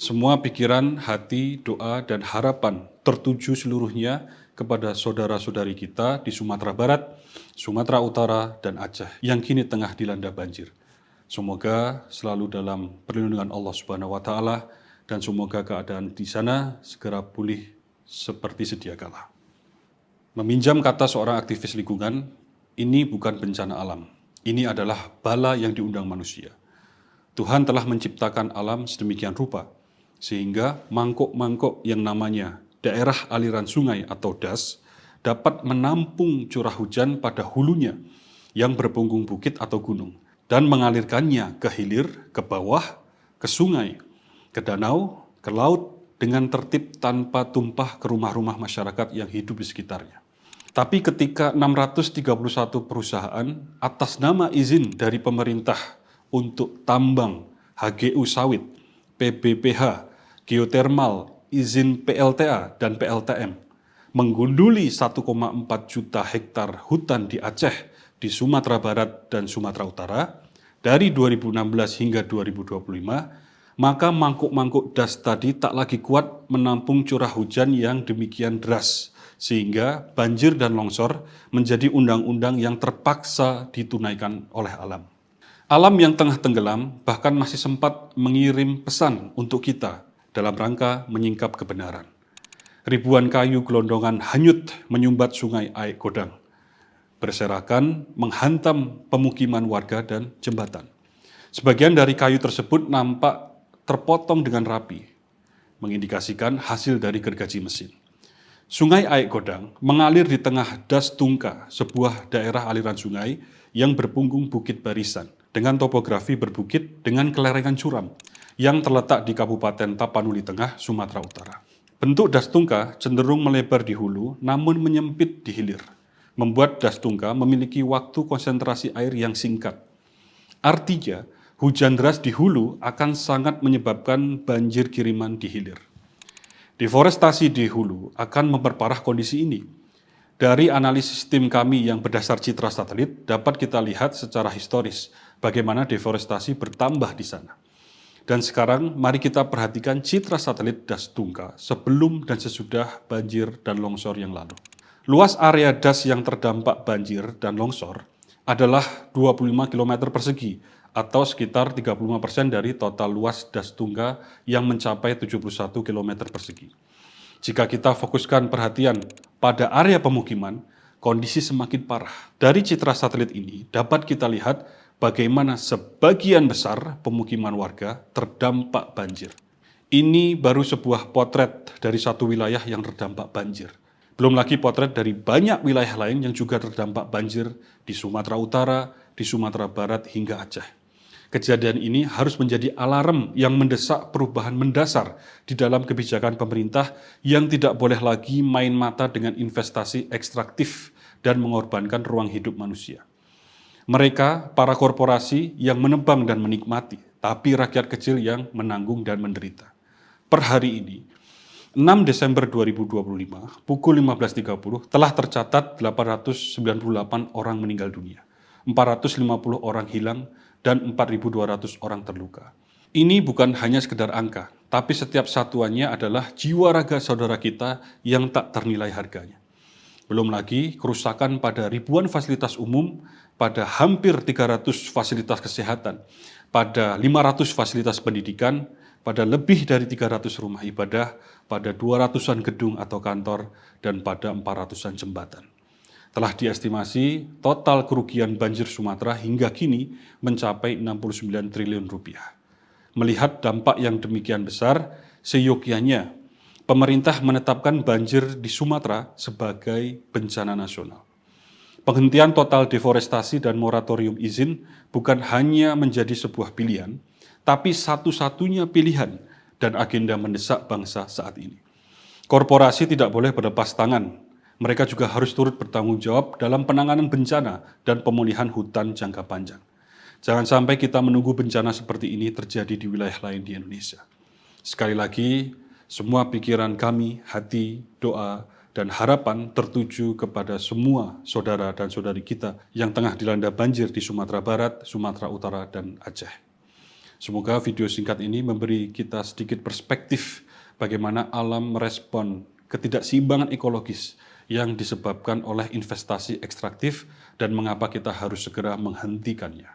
Semua pikiran, hati, doa, dan harapan tertuju seluruhnya kepada saudara-saudari kita di Sumatera Barat, Sumatera Utara, dan Aceh yang kini tengah dilanda banjir. Semoga selalu dalam perlindungan Allah Subhanahu wa Ta'ala, dan semoga keadaan di sana segera pulih seperti sedia kala. Meminjam kata seorang aktivis lingkungan, ini bukan bencana alam, ini adalah bala yang diundang manusia. Tuhan telah menciptakan alam sedemikian rupa, sehingga mangkok-mangkok yang namanya daerah aliran sungai atau das dapat menampung curah hujan pada hulunya yang berpunggung bukit atau gunung dan mengalirkannya ke hilir, ke bawah, ke sungai, ke danau, ke laut dengan tertib tanpa tumpah ke rumah-rumah masyarakat yang hidup di sekitarnya. Tapi ketika 631 perusahaan atas nama izin dari pemerintah untuk tambang, HGU sawit, PBPH, geotermal, izin PLTA dan PLTM, menggunduli 1,4 juta hektar hutan di Aceh, di Sumatera Barat dan Sumatera Utara, dari 2016 hingga 2025, maka mangkuk-mangkuk das tadi tak lagi kuat menampung curah hujan yang demikian deras, sehingga banjir dan longsor menjadi undang-undang yang terpaksa ditunaikan oleh alam. Alam yang tengah tenggelam bahkan masih sempat mengirim pesan untuk kita dalam rangka menyingkap kebenaran. Ribuan kayu gelondongan hanyut menyumbat sungai Aek Godang, berserakan menghantam pemukiman warga dan jembatan. Sebagian dari kayu tersebut nampak terpotong dengan rapi, mengindikasikan hasil dari gergaji mesin. Sungai Aek Godang mengalir di tengah Das Tungka, sebuah daerah aliran sungai yang berpunggung Bukit Barisan, dengan topografi berbukit dengan kelerengan curam, yang terletak di Kabupaten Tapanuli Tengah, Sumatera Utara. Bentuk Das Tungka cenderung melebar di hulu, namun menyempit di hilir, membuat Das Tungka memiliki waktu konsentrasi air yang singkat. Artinya, hujan deras di hulu akan sangat menyebabkan banjir kiriman di hilir. Deforestasi di hulu akan memperparah kondisi ini. Dari analisis tim kami yang berdasar citra satelit, dapat kita lihat secara historis bagaimana deforestasi bertambah di sana. Dan sekarang mari kita perhatikan citra satelit Das Tungka sebelum dan sesudah banjir dan longsor yang lalu. Luas area das yang terdampak banjir dan longsor adalah 25 km persegi atau sekitar 35% dari total luas Das Tungka yang mencapai 71 km persegi. Jika kita fokuskan perhatian pada area pemukiman, kondisi semakin parah. Dari citra satelit ini dapat kita lihat bagaimana sebagian besar pemukiman warga terdampak banjir. Ini baru sebuah potret dari satu wilayah yang terdampak banjir. Belum lagi potret dari banyak wilayah lain yang juga terdampak banjir di Sumatera Utara, di Sumatera Barat, hingga Aceh. Kejadian ini harus menjadi alarm yang mendesak perubahan mendasar di dalam kebijakan pemerintah yang tidak boleh lagi main mata dengan investasi ekstraktif dan mengorbankan ruang hidup manusia. Mereka, para korporasi yang menebang dan menikmati, tapi rakyat kecil yang menanggung dan menderita. Per hari ini, 6 Desember 2025, pukul 15.30, telah tercatat 898 orang meninggal dunia, 450 orang hilang, dan 4.200 orang terluka. Ini bukan hanya sekedar angka, tapi setiap satuannya adalah jiwa raga saudara kita yang tak ternilai harganya. Belum lagi kerusakan pada ribuan fasilitas umum, pada hampir 300 fasilitas kesehatan, pada 500 fasilitas pendidikan, pada lebih dari 300 rumah ibadah, pada 200-an gedung atau kantor, dan pada 400-an jembatan. Telah diestimasi total kerugian banjir Sumatera hingga kini mencapai 69 triliun rupiah. Melihat dampak yang demikian besar, seyogyanya pemerintah menetapkan banjir di Sumatera sebagai bencana nasional. Penghentian total deforestasi dan moratorium izin bukan hanya menjadi sebuah pilihan, tapi satu-satunya pilihan dan agenda mendesak bangsa saat ini. Korporasi tidak boleh berlepas tangan. Mereka juga harus turut bertanggung jawab dalam penanganan bencana dan pemulihan hutan jangka panjang. Jangan sampai kita menunggu bencana seperti ini terjadi di wilayah lain di Indonesia. Sekali lagi, semua pikiran kami, hati, doa, dan harapan tertuju kepada semua saudara dan saudari kita yang tengah dilanda banjir di Sumatera Barat, Sumatera Utara, dan Aceh. Semoga video singkat ini memberi kita sedikit perspektif bagaimana alam merespon ketidakseimbangan ekologis yang disebabkan oleh investasi ekstraktif dan mengapa kita harus segera menghentikannya.